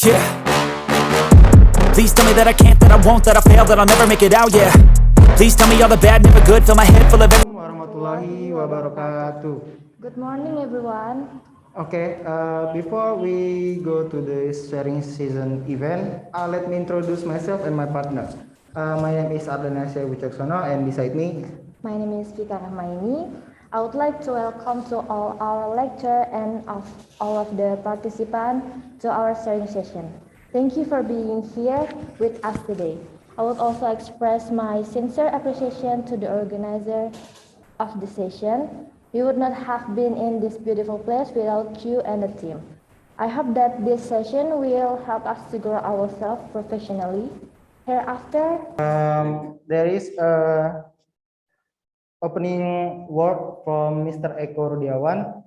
Yeah. Please tell me that I can't, that I won't, that I fail, that I'll never make it out, yeah. Please tell me all the bad, never good, fill my head full of Warahmatullahi wabarakatuh. Good morning, everyone. Okay, before we go to the sharing season event, let me introduce myself and my partner. My name is Ardenasya Wicaksono, and beside me, My name is Vika Rahmaini. I would like to welcome to all our lecturer and all of the participants to our sharing session. Thank you for being here with us today. I would also express my sincere appreciation to the organizer of the session. We would not have been in this beautiful place without you and the team. I hope that this session will help us to grow ourselves professionally. Hereafter, there is a opening word from Mr. Eko Rudiawan.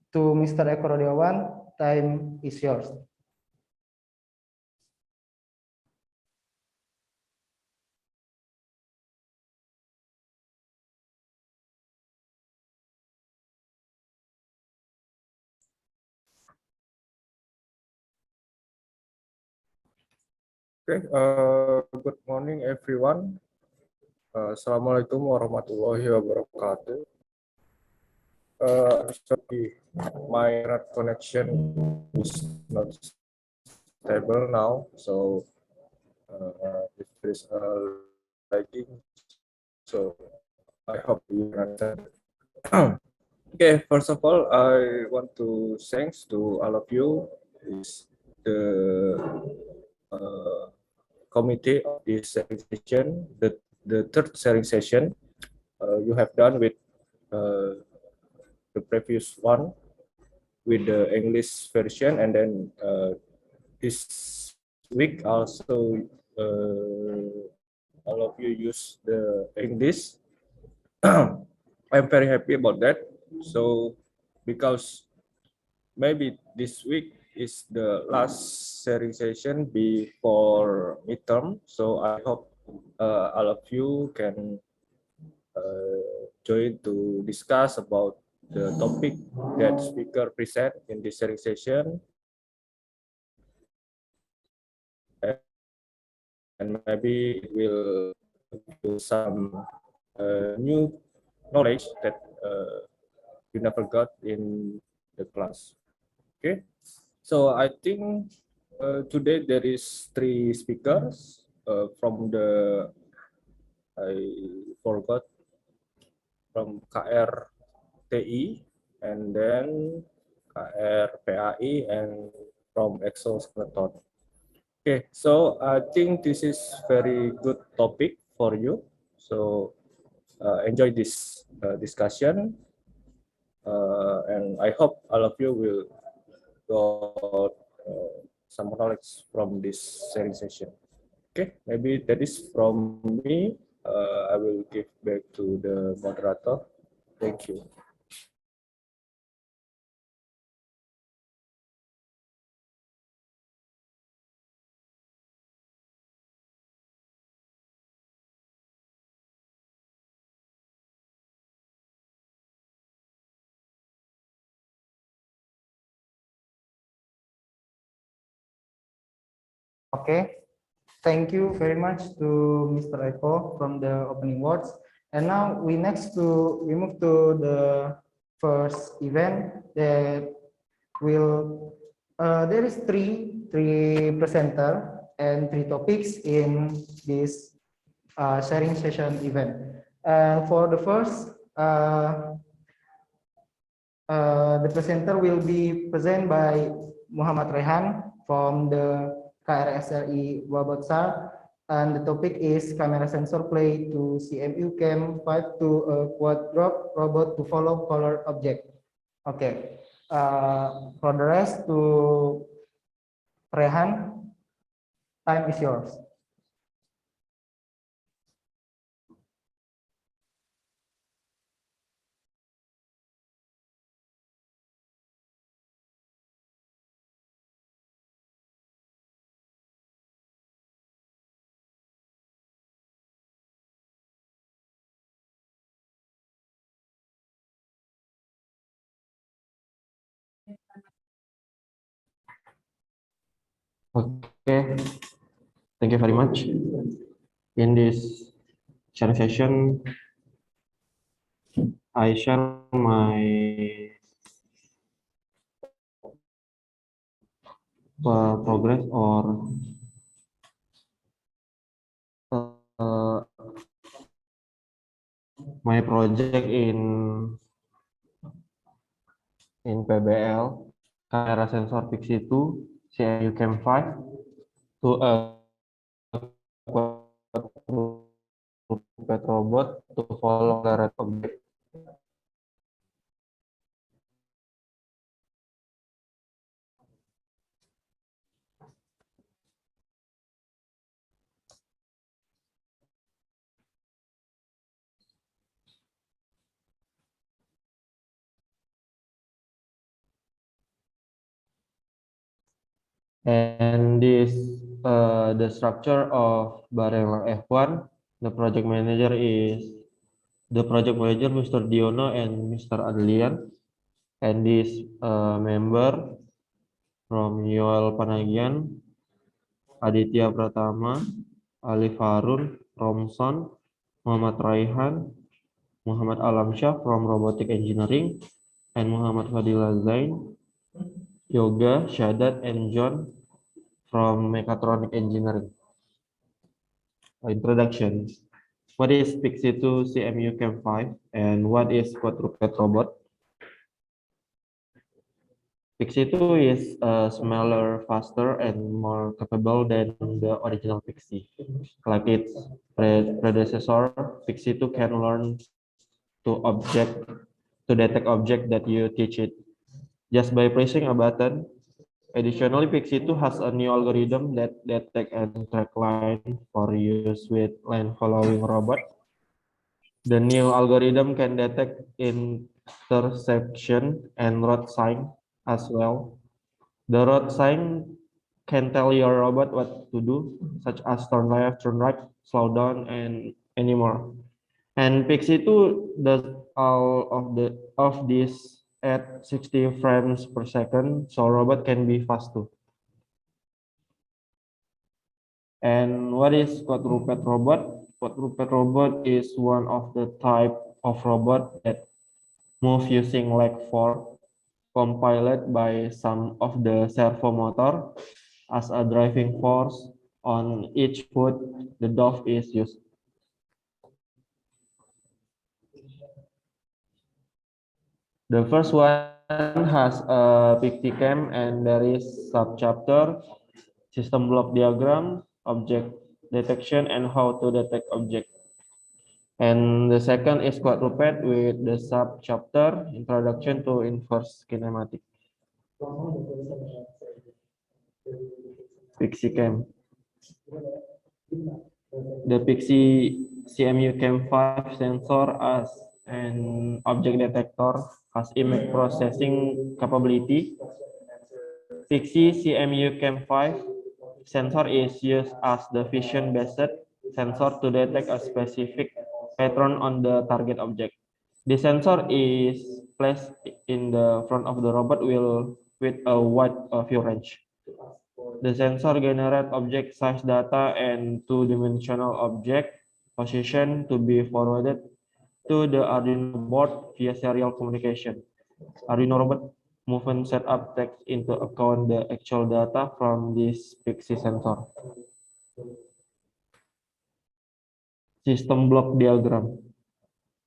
To Mr. Eko Rudiawan, time is yours. Okay, good morning everyone. Assalamualaikum warahmatullahi wabarakatuh. Sorry, my internet connection is not stable now, so if there is lagging, so I hope you understand. Okay, first of all, I want to thanks to all of you, is the committee of this sharing session, the third sharing session you have done with the previous one with the English version, and then this week also all of you use the English. I'm very happy about that. So because maybe this week is the last sharing session before midterm, so I hope all of you can join to discuss about the topic that speaker present in this sharing session, and maybe it will give you some new knowledge that you never got in the class. Okay, so I think today there is 3 speakers from the, I forgot, from KRTI, and then KRPAI, and from exoskeleton. Okay, so I think this is very good topic for you. So enjoy this discussion, and I hope all of you will got some knowledge from this sharing session. Okay, maybe that is from me. I will give back to the moderator. Thank you. Okay, thank you very much to Mr. Eko from the opening words. And now we move to the first event that will there is three presenter and 3 topics in this sharing session event. And for the first, the presenter will be presented by Muhammad Rehan from the KRSLI Wabotsar, and the topic is camera sensor play to CMU Cam 5 to a quad drop robot to follow color object. Okay, for the rest to Rehan, time is yours. Okay, thank you very much. In this sharing session, I share my progress or uh, my project in PBL kamera sensor Pixie 2 CMU Cam 5 to a pet robot to follow the red object. And this the structure of Barella F1. The project manager is Mr. Diono and Mr. Adlian, and this member from Yoel Panagian, Aditya Pratama, Alif Harun, Romson, Muhammad Raihan, Muhammad Alamsyah from Robotic Engineering, and Muhammad Fadila Zain, Yoga, Shadat, and John from Mechatronic Engineering. Introduction. What is Pixie 2 CMU Cam 5 and what is quadruped robot? Pixie 2 is smaller, faster, and more capable than the original Pixie. Like its predecessor, Pixie 2 can learn to detect object that you teach it just by pressing a button. Additionally, Pixie 2 has a new algorithm that detects and track line for use with line following robot. The new algorithm can detect intersection and road sign as well. The road sign can tell your robot what to do, such as turn left, turn right, slow down, and any more. And Pixie 2 does all of this at 60 frames per second, so robot can be fast too. And what is quadruped robot? Quadruped robot is one of the type of robot that move using leg force, compiled by some of the servo motor as a driving force on each foot the dog is used. The first one has a Picticam and there is subchapter, system block diagram, object detection, and how to detect object. And the second is quadruped with the subchapter, introduction to inverse kinematic. Pixicam. The Pixie CMU Cam 5 sensor as an object detector has image processing capability. Pixie CMU Cam 5 sensor is used as the vision-based sensor to detect a specific pattern on the target object. The sensor is placed in the front of the robot wheel with a wide view range. The sensor generates object size data and two-dimensional object position to be forwarded to the Arduino board via serial communication. Arduino robot movement setup takes into account the actual data from this Pixie sensor. System block diagram.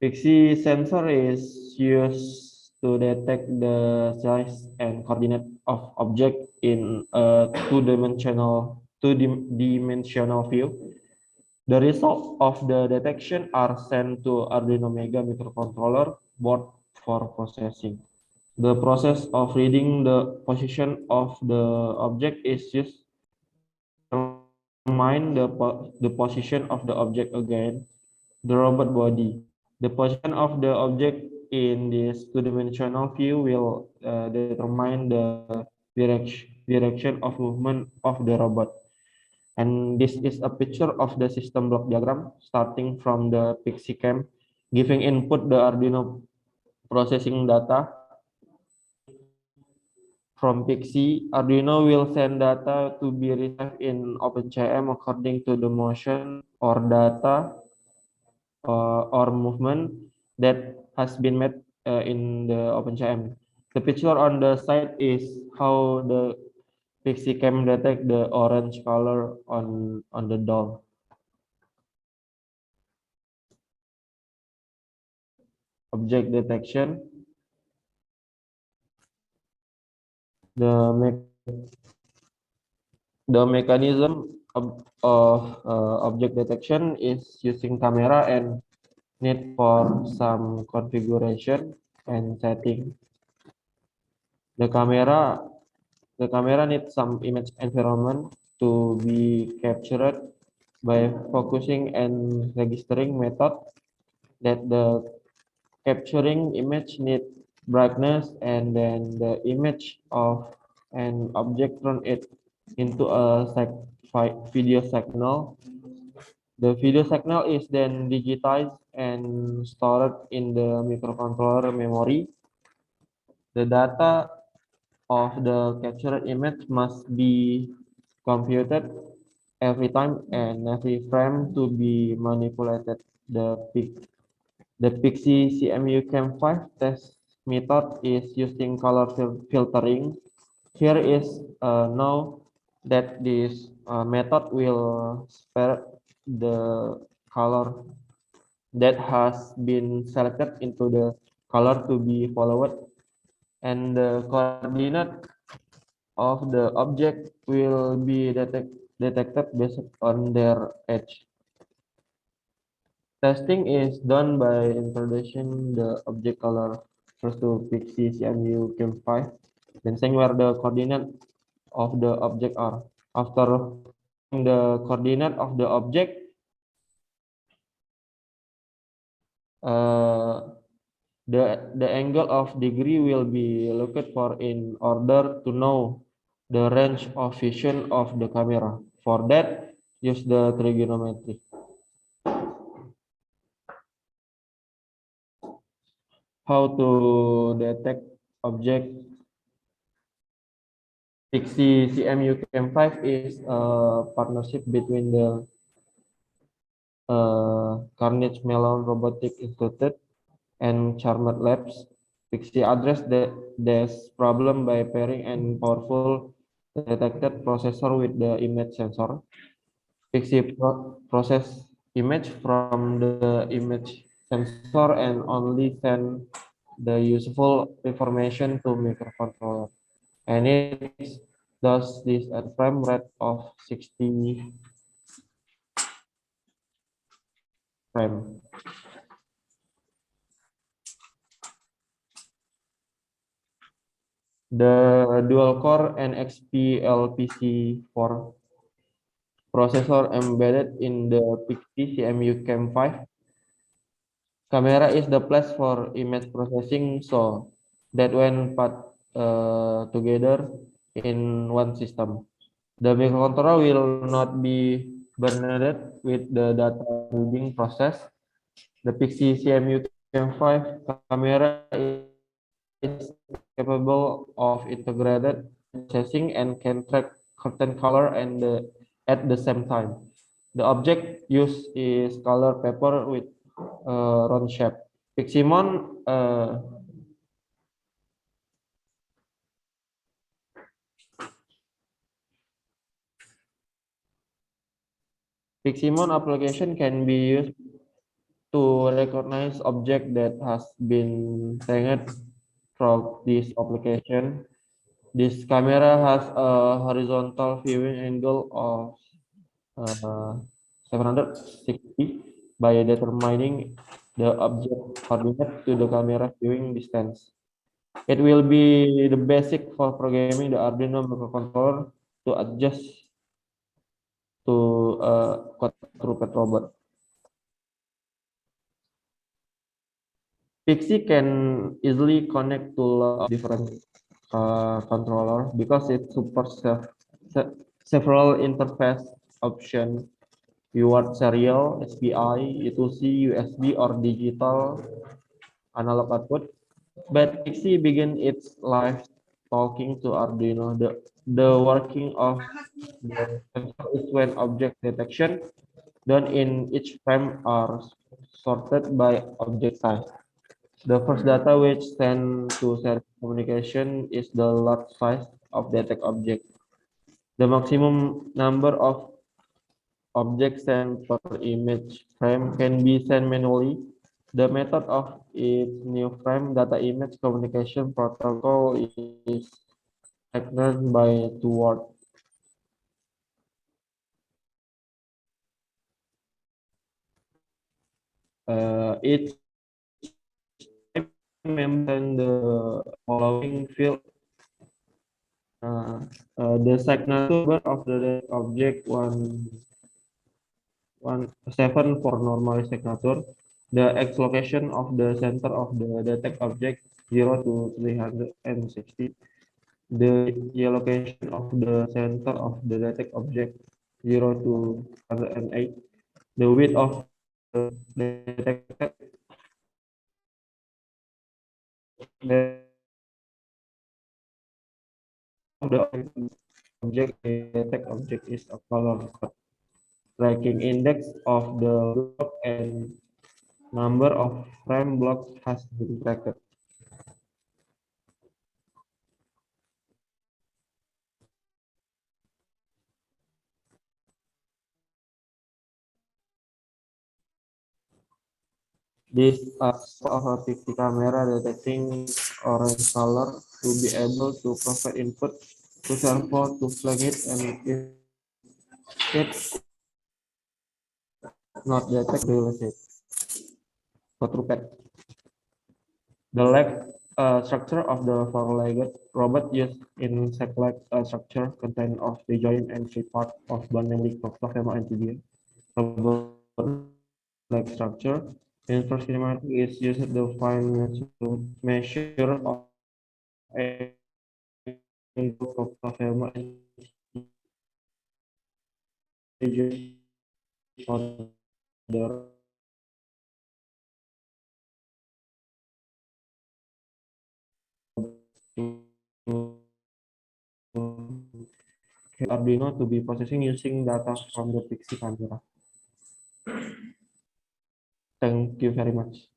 Pixie sensor is used to detect the size and coordinate of object in a two-dimensional view. The result of the detection are sent to Arduino Mega microcontroller board for processing. The process of reading the position of the object is used to determine the position of the object again, the robot body. The position of the object in this two-dimensional view will determine the direction of movement of the robot. And this is a picture of the system block diagram starting from the Pixicam, giving input the Arduino processing data. from Pixie, Arduino will send data to be received in OpenCM according to the motion or data or movement that has been made in the OpenCM. The picture on the side is how the Pixie can detect the orange color on the doll. Object detection. The mechanism of object detection is using camera and need for some configuration and setting. The camera needs some image environment to be captured by focusing and registering method that the capturing image need brightness and then the image of an object turn it into a video signal. The video signal is then digitized and stored in the microcontroller memory. The data of the captured image must be computed every time and every frame to be manipulated. The Pixie CMU Cam5 test method is using color filtering. Here is now that this method will spare the color that has been selected into the color to be followed, and the coordinate of the object will be detected based on their edge. Testing is done by introducing the object color first to Pixie CMU Cam5, then saying where the coordinate of the object are. After the coordinate of the object, the angle of degree will be looked for in order to know the range of vision of the camera. For that, use the trigonometry. How to detect object? Pixie CMU Cam5 is a partnership between the Carnegie Mellon Robotics Institute and Charmed Labs. Pixie addressed this problem by pairing an powerful detected processor with the image sensor. Pixie process image from the image sensor and only send the useful information to microcontroller. And it does this at frame rate of 60 frame. The dual-core NXP LPC4 processor embedded in the Pixie CMU Cam5 camera is the place for image processing, so that when put together in one system, the microcontroller will not be burdened with the data reading process. The Pixie CMU Cam5 camera is capable of integrated processing and can track curtain color and at the same time. The object used is color paper with round shape. Piximon Piximon application can be used to recognize object that has been trained from this application. This camera has a horizontal viewing angle of 760 by determining the object coordinate to the camera viewing distance. It will be the basic for programming the Arduino microcontroller to adjust to a quadruped robot. Pixie can easily connect to different controller because it supports several interface options. UART serial, SPI, E2C, USB, or digital analog output. But Pixie began its life talking to Arduino. The working of the sensor is when object detection done in each frame are sorted by object size. The first data which sent to service communication is the lot size of detect object. The maximum number of objects sent per image frame can be sent manually. The method of its new frame data image communication protocol is signed by two words. Each member in the following field. The signature of the object one seven for normal signature. The X location of the center of the detect object 0 to 360. The Y location of the center of the detect object 0 to 108. The width of the detected of the object detect object is a color code. Tracking index of the block and number of frame blocks has been tracked. This of a pixie camera detecting orange color to be able to provide input to servo to flag it, and if it's not detect release it. Quadruped. The leg structure of the four-legged robot used in insect-like structure contain of the joint and shape part of bone namely proctoplasma and tibia. Robot leg structure. Inverse kinematic is used to find measure of angle proctoplasma and tibia for the Arduino to be processing using data from the Pixie camera. Thank you very much.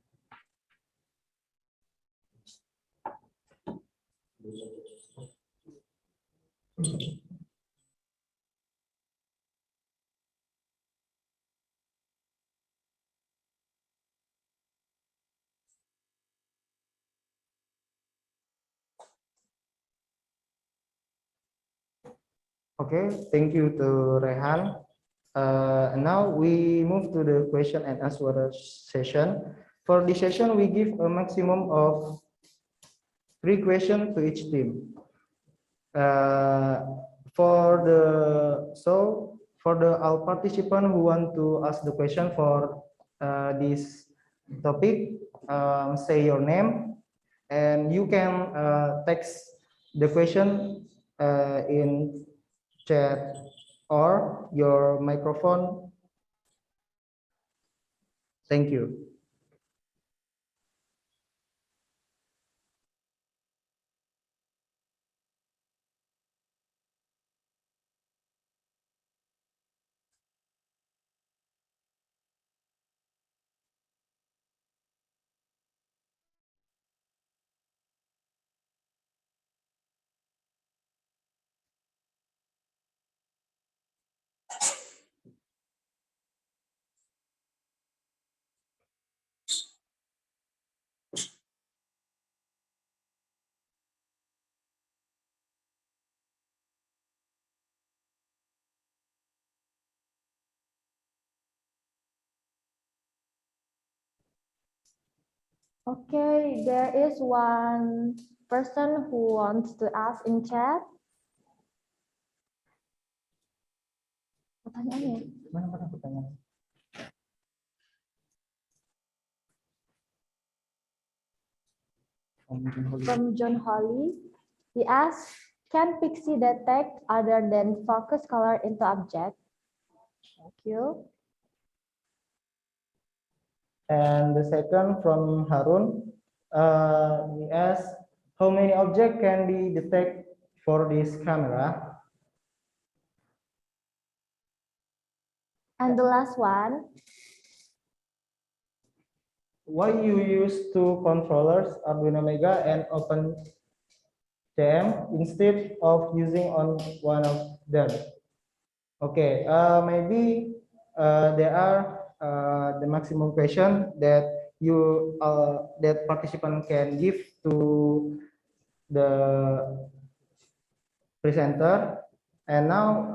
Okay, thank you to Rehan. Now we move to the question and answer session. For this session, we give a maximum of 3 questions to each team. Uh, for the all participant who want to ask the question for this topic, say your name, and you can text the question in chat or your microphone. Thank you. Okay, there is one person who wants to ask in chat. Pertanyaannya. Mana pertanyaan? From John Holly, he asks, can Pixie detect other than focus color into object? Thank you. And the second from Harun, he asks, How many objects can be detected for this camera? And the last one, Why you use two controllers, Arduino Mega and OpenCM, instead of using on one of them? Okay, maybe there are the maximum question that that participant can give to the presenter. And now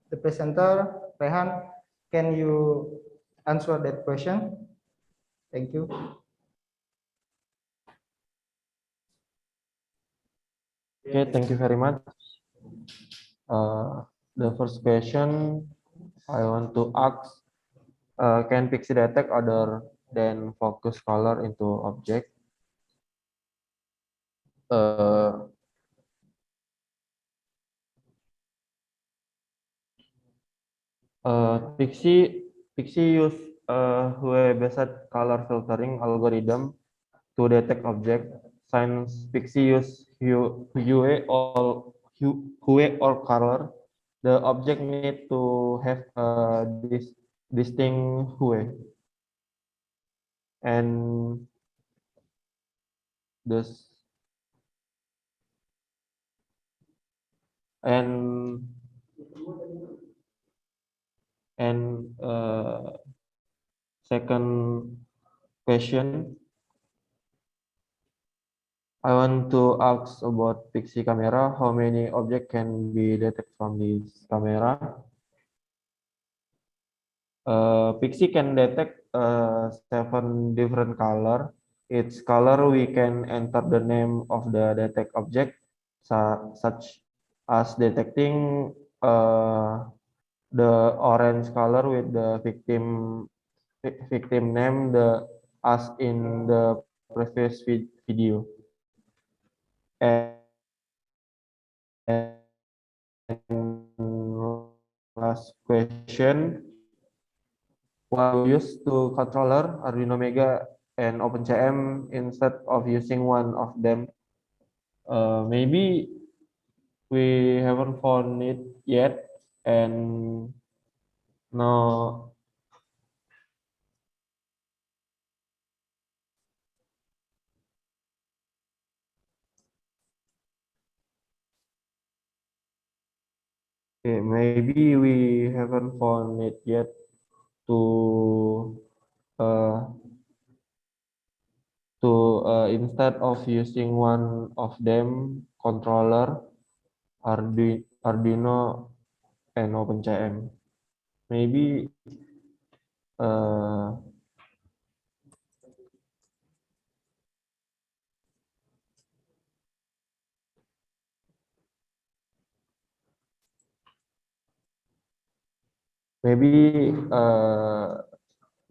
the presenter, Rehan, can you answer that question? Thank you. Okay, thank you very much. The first question I want to ask, can Pixie detect other than focus color into object? Uh, Pixie use Hue-based color filtering algorithm to detect object. Since Pixie use Hue or color, the object need to have this distinct Hue, and this and second question, I want to ask about Pixie camera. How many objects can be detected from this camera? Pixie can detect 7 different color. Each color we can enter the name of the detect object, such as detecting the orange color with the victim name, the as in the previous video. And last question, why we use two controller, Arduino Mega and OpenCM instead of using one of them? Maybe we haven't found it yet, and no. Okay, maybe we haven't found it yet to uh, instead of using one of them controller Arduino and OpenCM. Maybe uh, maybe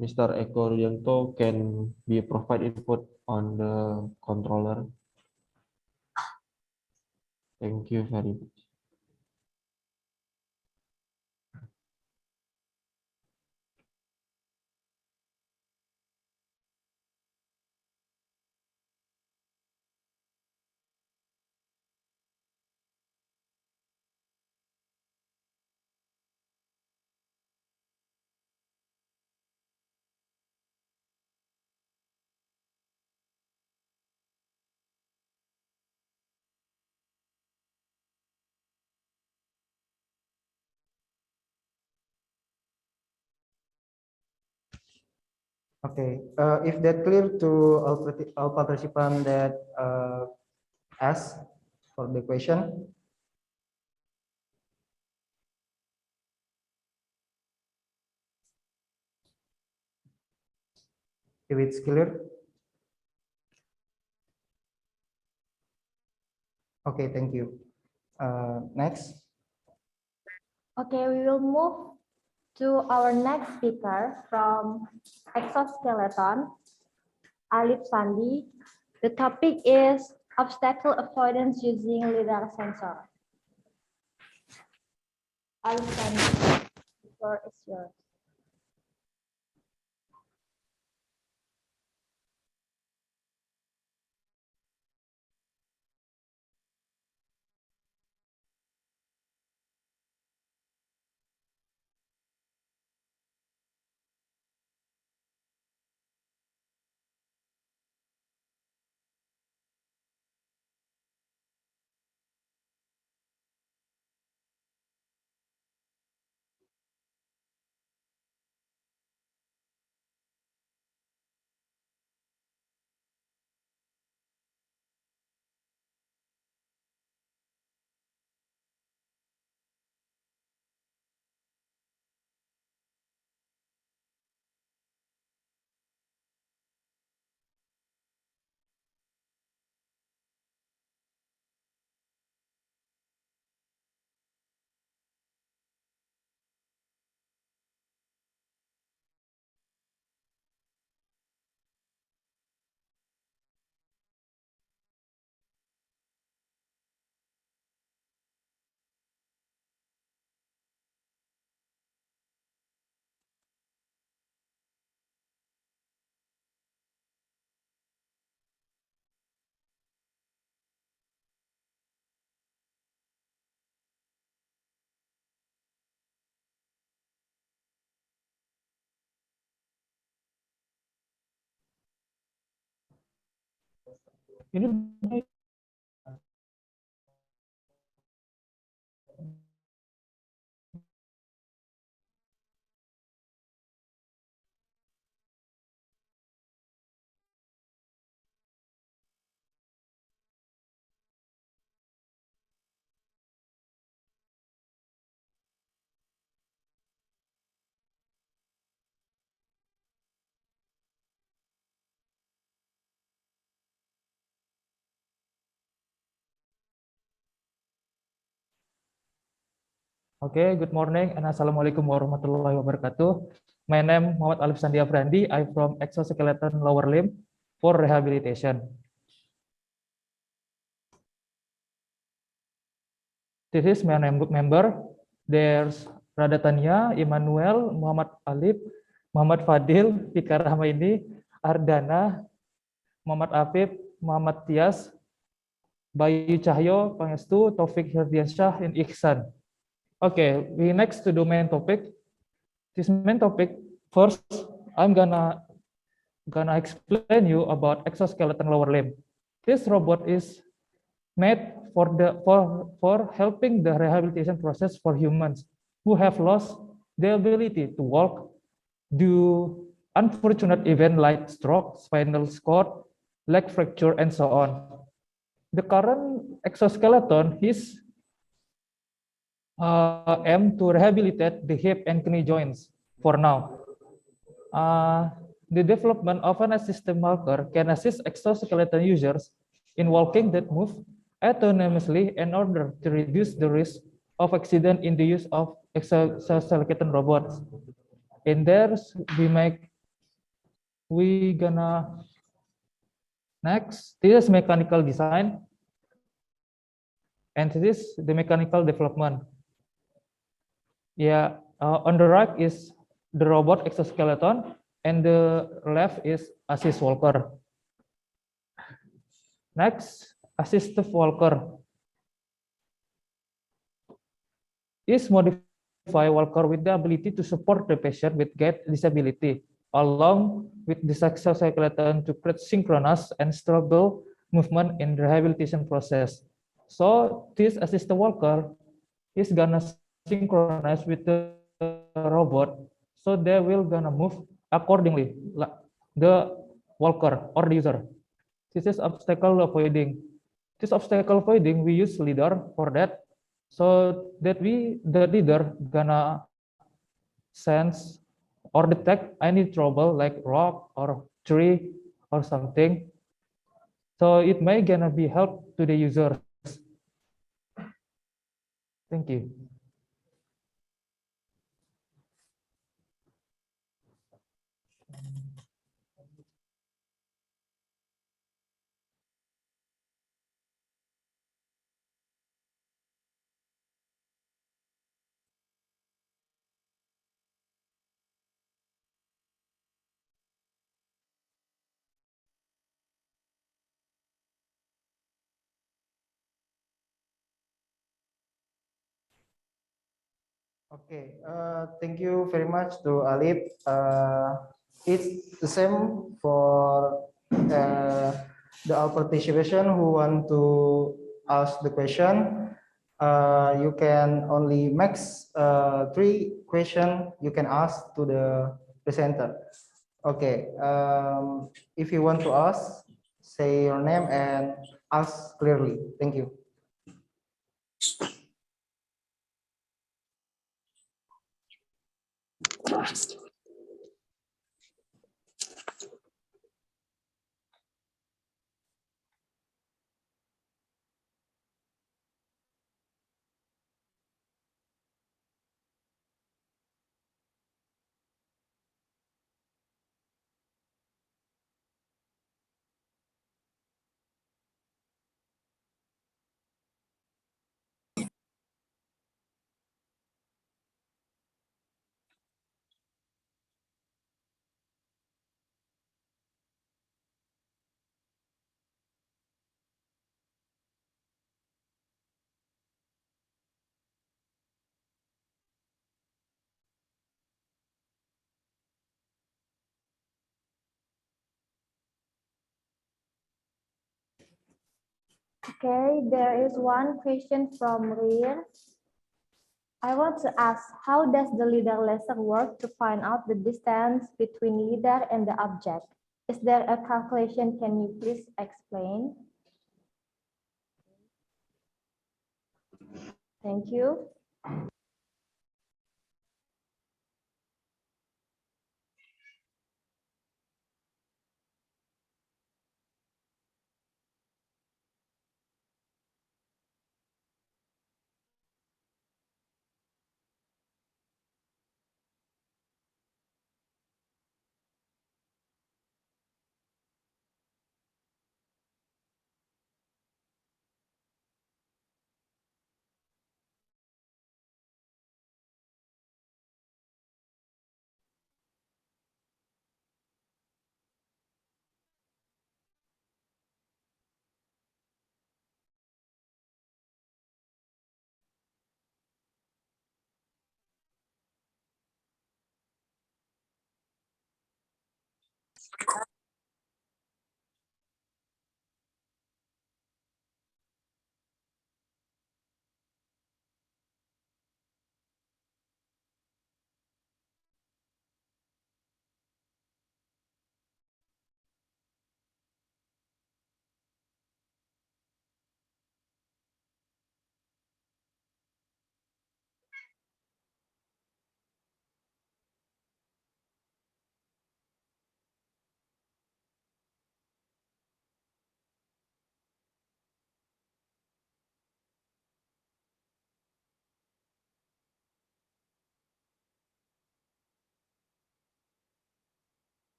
Mr. Eko Rianto can be provide input on the controller. Thank you very much. Okay, if that clear to all participants that asked for the question. If it's clear. Okay, thank you. Next. okay, we will move to our next speaker from Exoskeleton, Alif Sandi. The topic is obstacle avoidance using LiDAR sensor. Alif Sandi, the floor is yours. Ini Oke, good morning and assalamualaikum warahmatullahi wabarakatuh. My name Muhammad Alif Sandi Afrandi. I'm from exoskeleton lower limb for rehabilitation. This is my member. There's Radatania, Immanuel, Muhammad Alif, Muhammad Fadil, Fikar Rahmaini, Ardana, Muhammad Afif, Muhammad Tias, Bayu Cahyo, Pangestu, Taufik Hirdiansyah, and Ihsan. Okay, we next to the main topic. This main topic, first, I'm gonna explain you about exoskeleton lower limb. This robot is made for helping the rehabilitation process for humans who have lost the ability to walk due unfortunate event like stroke, spinal cord, leg fracture, and so on. The current exoskeleton is aim to rehabilitate the hip and knee joints for now. The development of an assistive walker can assist exoskeleton users in walking that move autonomously in order to reduce the risk of accident in the use of exoskeleton robots. In there, we gonna next. This is mechanical design, and this is the mechanical development. Yeah, on the right is the robot exoskeleton, and the left is assist walker. Next, assistive walker is modified walker with the ability to support the patient with gait disability, along with the exoskeleton to create synchronous and stable movement in the rehabilitation process. So this assistive walker is gonna synchronize with the robot, so they will gonna move accordingly, like the walker or the user. This is obstacle avoiding. This obstacle avoiding, we use LiDAR for that, so that the LiDAR gonna sense or detect any trouble like rock or tree or something. So it may gonna be help to the users. Thank you. Okay, thank you very much to Alip. It's the same for the our participation who want to ask the question. You can only max 3 questions you can ask to the presenter. Okay, if you want to ask, say your name and ask clearly. Thank you. Okay, there is one question from Rir. I want to ask, how does the LiDAR laser work to find out the distance between LiDAR and the object? Is there a calculation? Can you please explain? Thank you.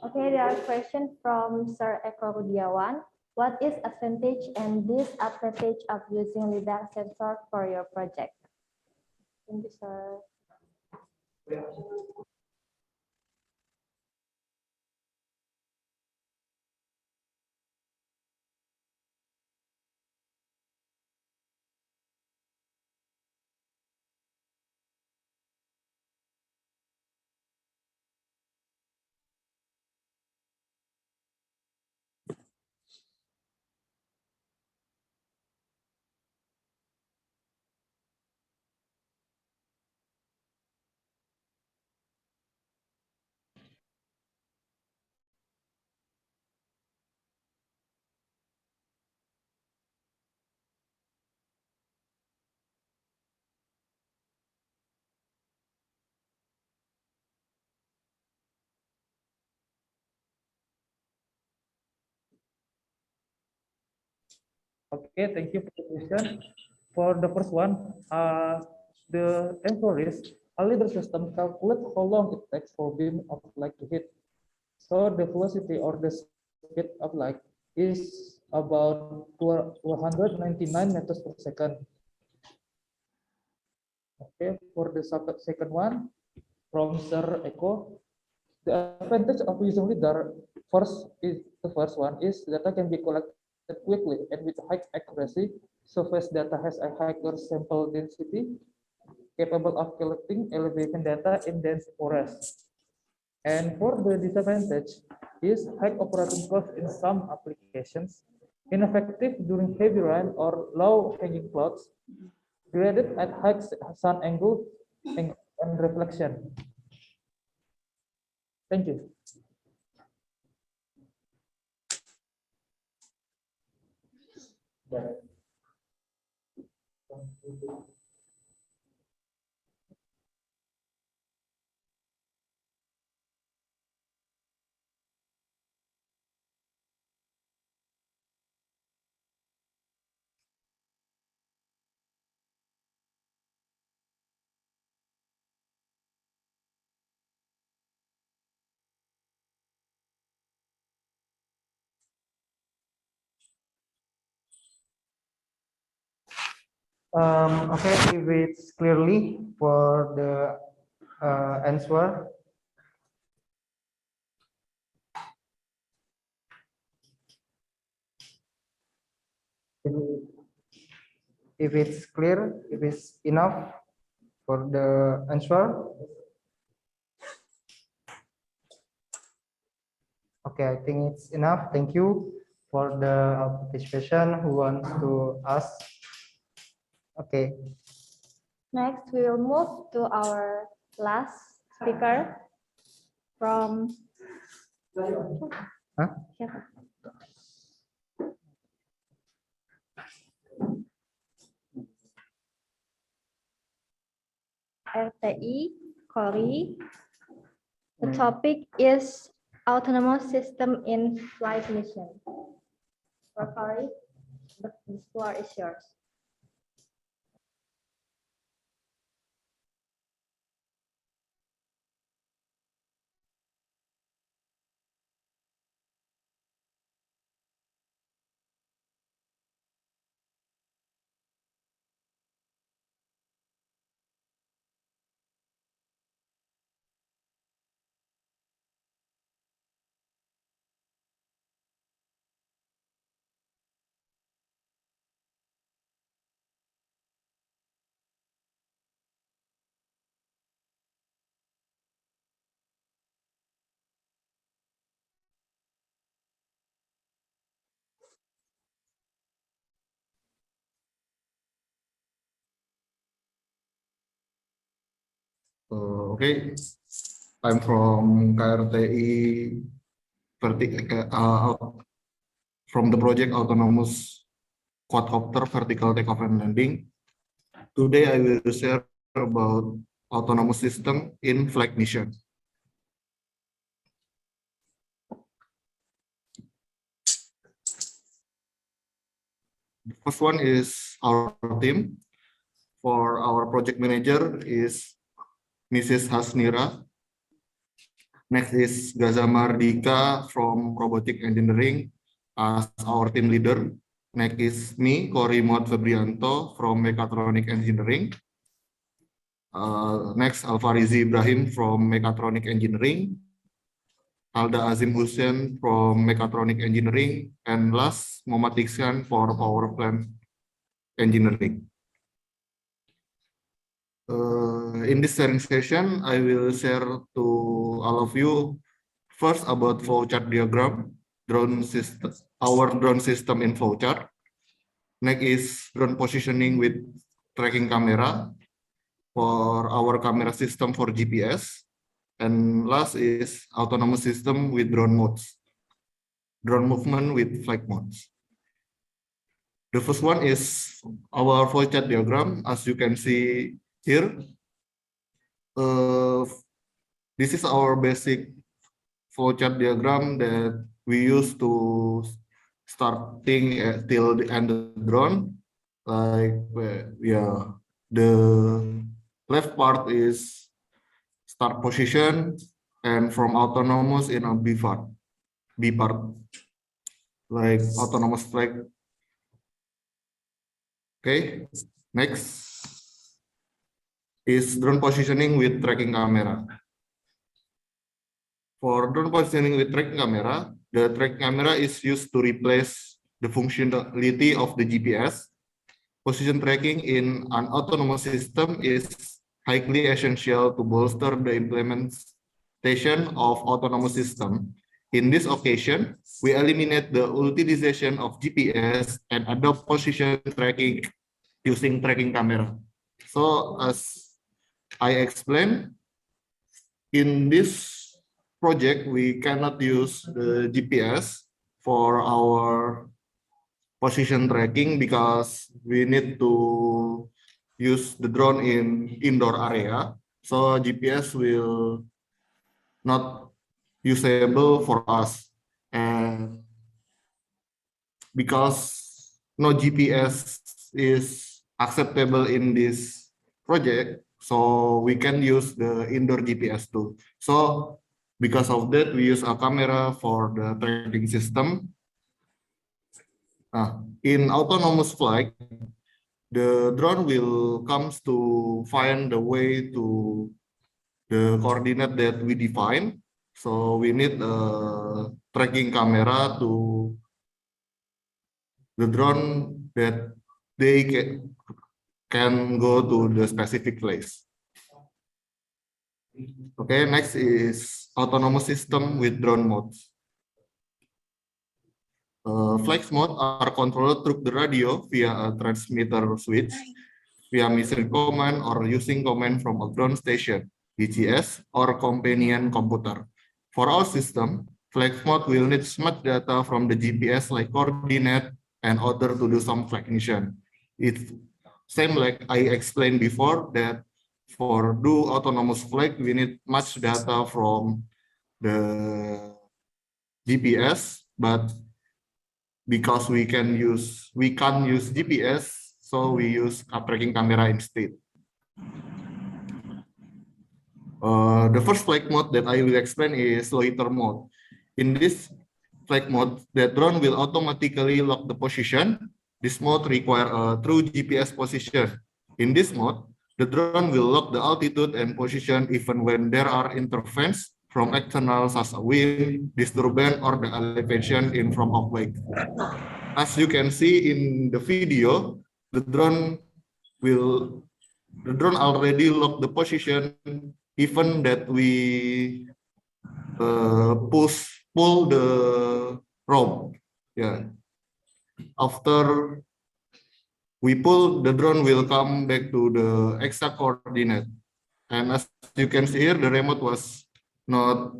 Okay, there are questions from Sir Eko Rudiawan. What is advantage and disadvantage of using LiDAR sensor for your project? Thank you, sir. Okay, thank you for the question. For the first one, the answer is a LiDAR system calculates how long it takes for beam of light to hit. So the velocity or the speed of light is about 199 meters per second. Okay, for the second one from Sir Eko, the advantage of using LiDAR the first one is data can be collected quickly and with high accuracy. Surface data has a higher sample density, capable of collecting elevation data in dense forests. And for the disadvantage is high operating cost in some applications, ineffective during heavy rain or low hanging clouds, graded at high sun angle and reflection. Thank you. Okay, if it's clearly for the answer. If it's clear, if it's enough for the answer. Okay, I think it's enough. Thank you. for the participation who wants to ask. Okay. Next, we will move to our last speaker from Huh? siapa? RTI, Kori. The topic is autonomous system in flight mission. For Kori, the floor is yours. Okay, I'm from KRTI from the project Autonomous Quadcopter Vertical Takeoff and Landing. Today I will share about autonomous system in flight mission. The first one is our team. For our project manager is Mrs. Hasnira. Next is Gazamar Dika from Robotic Engineering as our team leader. Next is me, Kori Mod Febrianto from Mechatronic Engineering. Next, Alfarizi Ibrahim from Mechatronic Engineering. Alda Azim Hussein from Mechatronic Engineering. And last, Muhammad Iksan for Power Plant Engineering. In this sharing session, I will share to all of you first about flowchart diagram, our drone system in flowchart. Next is drone positioning with tracking camera for our camera system for GPS. And last is autonomous system with drone modes, drone movement with flight modes. The first one is our flowchart diagram. As you can see here, this is our basic flowchart diagram that we use to starting till the end of the drone. Like, yeah, the left part is start position, and from autonomous in a B part, like autonomous flight. Okay, next is drone positioning with tracking camera. For drone positioning with tracking camera, the tracking camera is used to replace the functionality of the GPS. Position tracking in an autonomous system is highly essential to bolster the implementation of autonomous system. In this occasion, we eliminate the utilization of GPS and adopt position tracking using tracking camera. So as I explained, in this project, we cannot use the GPS for our position tracking because we need to use the drone in indoor area. So GPS will not usable for us. And because no GPS is acceptable in this project, so we can use the indoor GPS too. So because of that, we use a camera for the tracking system. In autonomous flight, the drone will comes to find the way to the coordinate that we define. So we need a tracking camera to the drone that they can go to the specific place. Okay, next is autonomous system with drone modes. Flight mode are controlled through the radio via a transmitter switch, via mission command, or using command from a ground station, BGS, or companion computer. For our system, flight mode will need smart data from the GPS like coordinate and order to do some flight mission. It's same like I explained before that for do autonomous flight, we need much data from the GPS, but because we can't use GPS, so we use a tracking camera instead. The first flight mode that I will explain is loiter mode. In this flight mode, the drone will automatically lock the position. This mode requires a true GPS position. In this mode, the drone will lock the altitude and position even when there are interference from external such as wind, disturbance, or the elevation in front of vehicle. As you can see in the video, the drone already lock the position even that we pull the rope. Yeah. After we pull, the drone will come back to the exact coordinate. And as you can see here, the remote was not,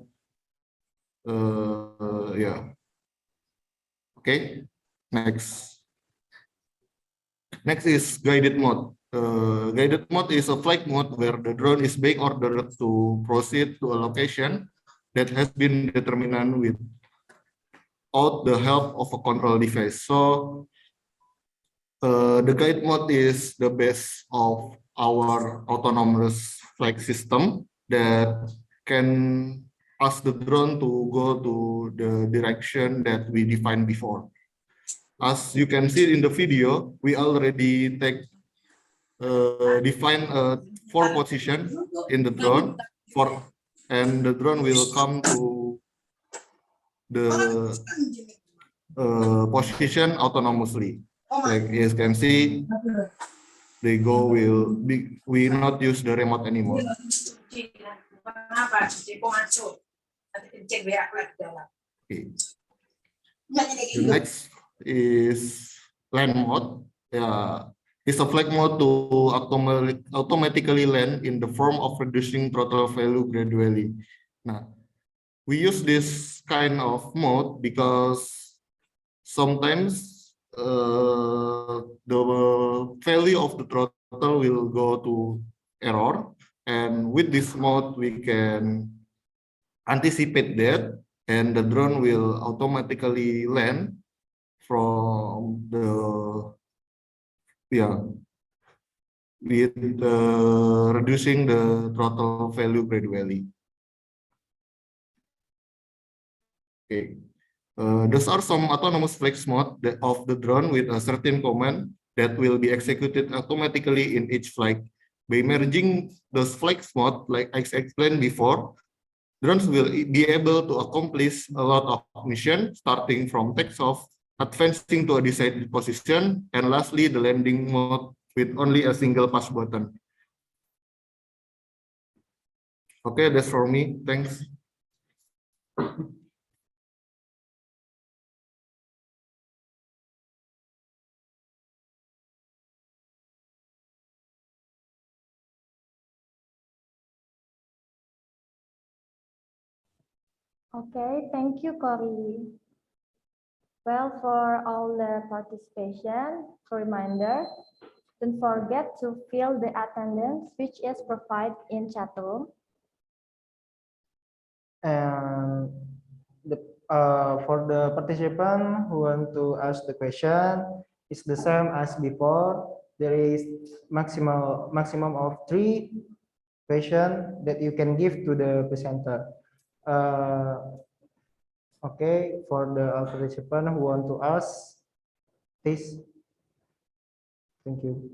yeah. Okay, next. Next is guided mode. Guided mode is a flight mode where the drone is being ordered to proceed to a location that has been determined without the help of a control device. So the guide mode is the best of our autonomous flight system that can ask the drone to go to the direction that we defined before. As you can see in the video, we already define 4 position in the drone, and the drone will come to the position autonomously. Like you can see, we not use the remote anymore. Okay. The next is land mode. It's a flight mode to automatically land in the form of reducing throttle value gradually. Now, we use this kind of mode because sometimes the value of the throttle will go to error, and with this mode we can anticipate that, and the drone will automatically land from the with reducing the throttle value gradually. Okay. Those are some autonomous flight mode of the drone with a certain command that will be executed automatically in each flight. By merging those flight mode, like I explained before, drones will be able to accomplish a lot of missions, starting from takeoff, advancing to a decided position, and lastly, the landing mode with only a single push button. Okay, that's for me. Thanks. Okay, thank you, Cory. Well, for all the participation, reminder, don't forget to fill the attendance which is provided in chat room. And for the participant who want to ask the question, it's the same as before. There is maximum of 3 questions that you can give to the presenter. Okay, for the participant who want to ask, please. Thank you.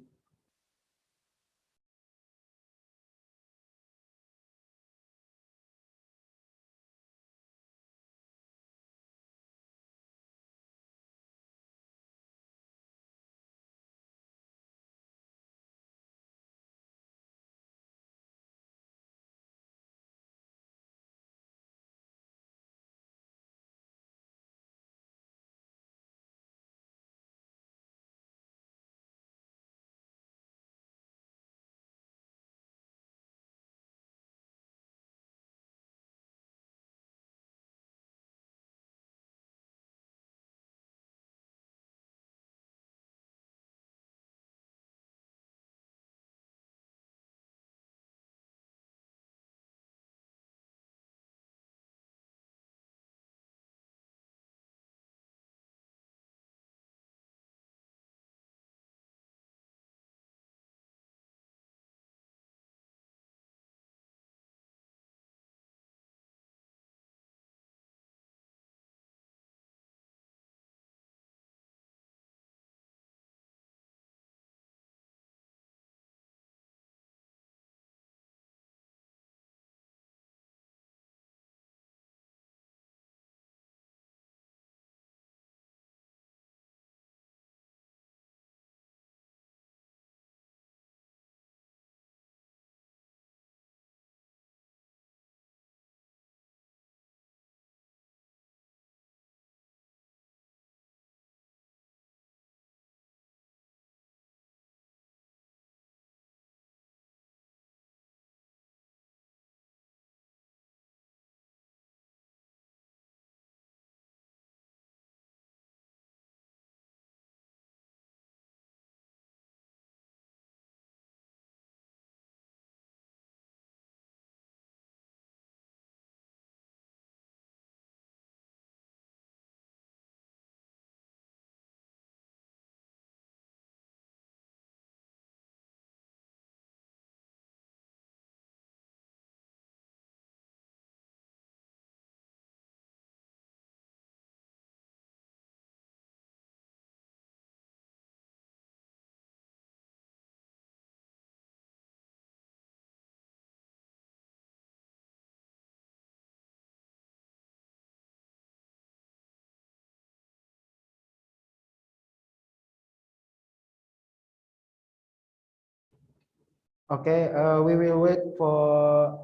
Okay, we will wait for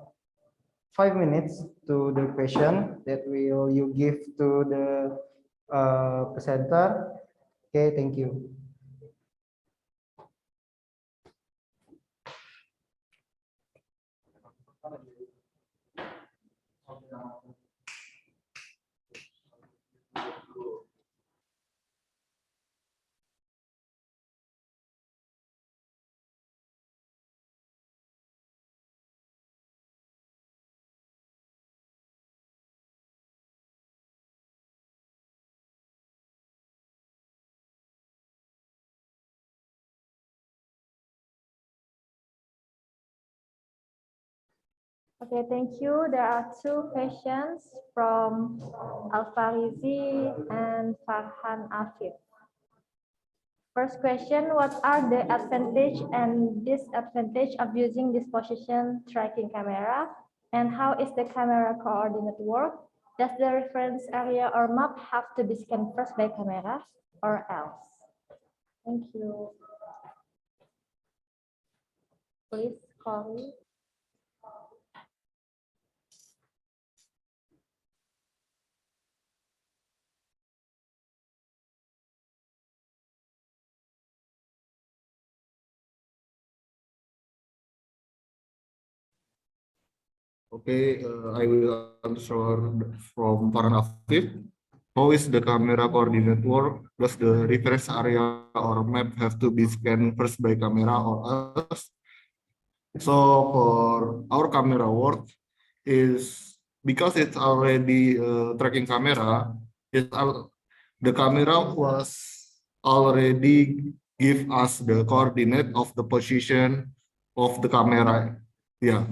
5 minutes to the question that will you give to the presenter. Okay, thank you. Okay, thank you. There are two questions from Alfarizi and Farhan Afif. First question, what are the advantage and disadvantage of using this position tracking camera? And how is the camera coordinate work? Does the reference area or map have to be scanned first by camera or else? Thank you. Please, Corey. Okay, I will answer from Farhan Afif. How is the camera coordinate work? Does the reference area or map have to be scanned first by camera or else? So for our camera work is because it's already tracking camera, the camera was already give us the coordinate of the position of the camera. Yeah,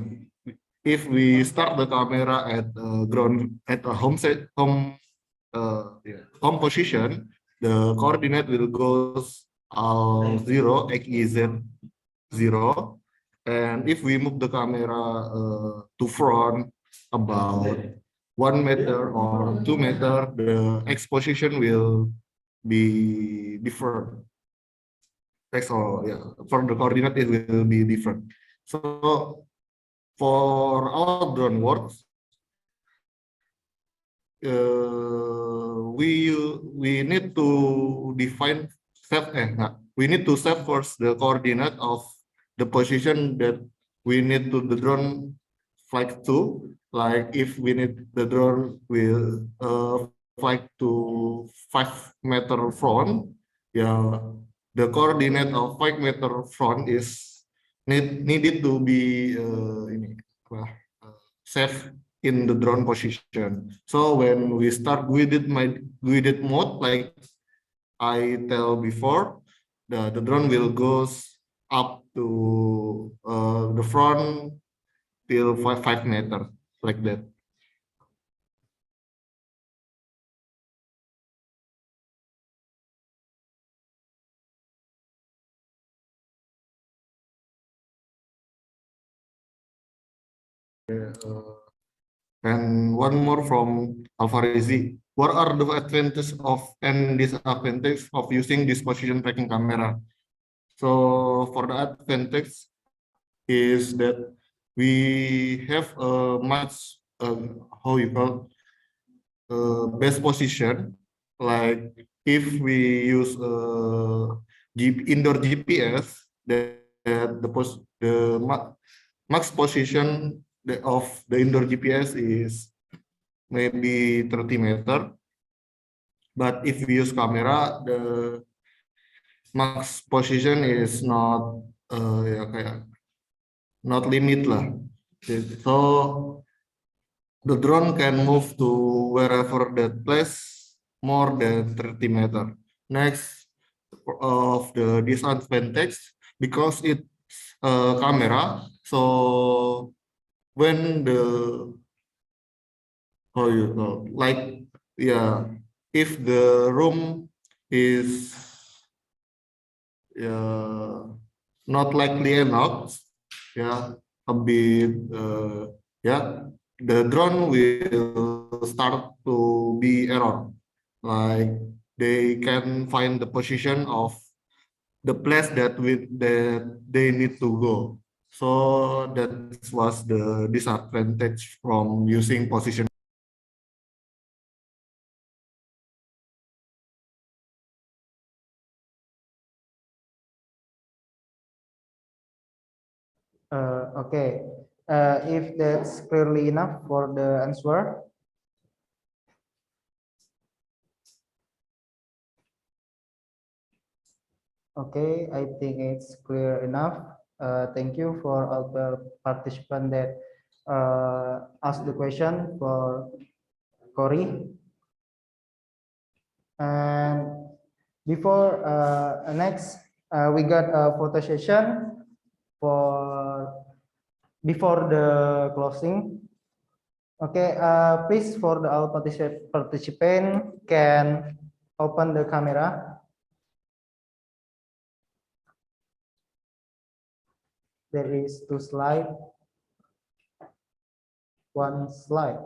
if we start the camera at ground at a home position, the coordinate will goes 0 xez 0, and if we move the camera to front about 1 meter or 2 meter, the x position will be different. So yeah, for the coordinate it will be different. So for our drone works, we need to define we need to set first the coordinate of the position that we need to the drone fly to. Like if we need the drone will fly to 5 meter front, yeah, the coordinate of 5 meter front is needed to be safe in the drone position. So when we start guided mode, like I tell before, the drone will goes up to the front till 5 meters, like that. And one more from Alfarizi. What are the advantages of and disadvantages of using this position tracking camera? So for the advantage is that we have a much how you call best position. Like if we use indoor GPS, the max position of the indoor GPS is maybe 30 meter. But if we use camera, the max position is not not limit lah. So the drone can move to wherever that place more than 30 meter. Next of the disadvantage, because it's camera, so when the how you know, like yeah, if the room is not likely enough, yeah, a bit yeah, the drone will start to be error. Like they can find the position of the place that they need to go. So that was the disadvantage from using position. Okay. If that's clearly enough for the answer. Okay, I think it's clear enough. Thank you for all the participants that asked the question for Cory. And before next, we got a photo session for before the closing. Okay, please for the all participant can open the camera. There is 2 slides, 1 slide.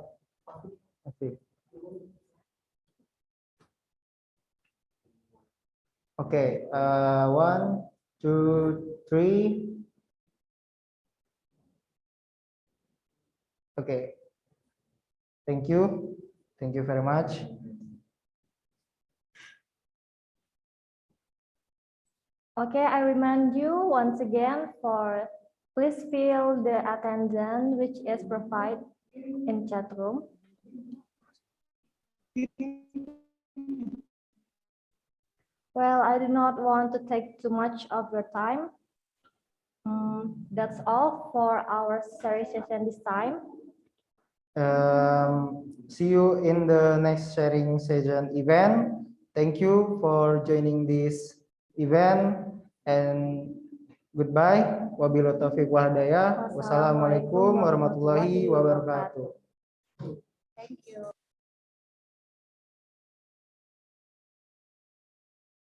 Okay. Okay, 1, 2, 3. Okay. Thank you. Thank you very much. Okay, I remind you once again for please fill the attendance which is provided in chat room. Well, I do not want to take too much of your time. That's all for our sharing session this time. See you in the next sharing session event. Thank you for joining this event and goodbye. Wabillahi taufiq wal hidayah. Wassalamualaikum warahmatullahi wabarakatuh. Thank you.